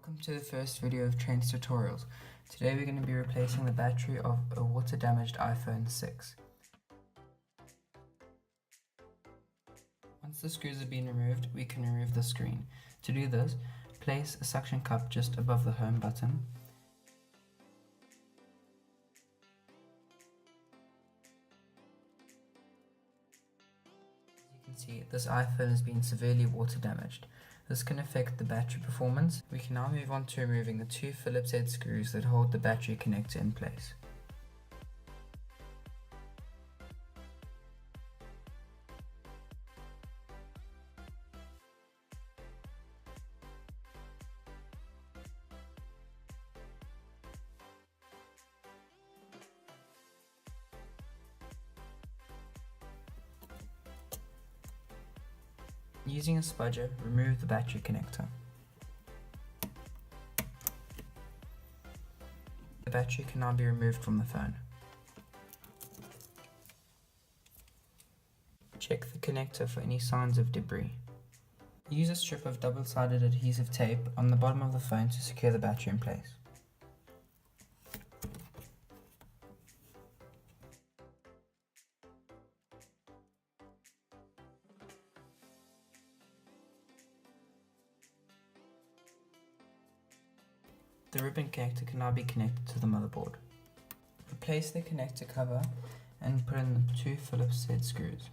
Welcome to the first video of Trent's tutorials. Today we're going to be replacing the battery of a water damaged iPhone 6. Once the screws have been removed, we can remove the screen. To do this, place a suction cup just above the home button. As you can see, this iPhone has been severely water damaged. This can affect the battery performance. We can now move on to removing the two Phillips head screws that hold the battery connector in place. Using a spudger, remove the battery connector. The battery can now be removed from the phone. Check the connector for any signs of debris. Use a strip of double-sided adhesive tape on the bottom of the phone to secure the battery in place. The ribbon connector can now be connected to the motherboard. Replace the connector cover and put in the two Phillips head screws.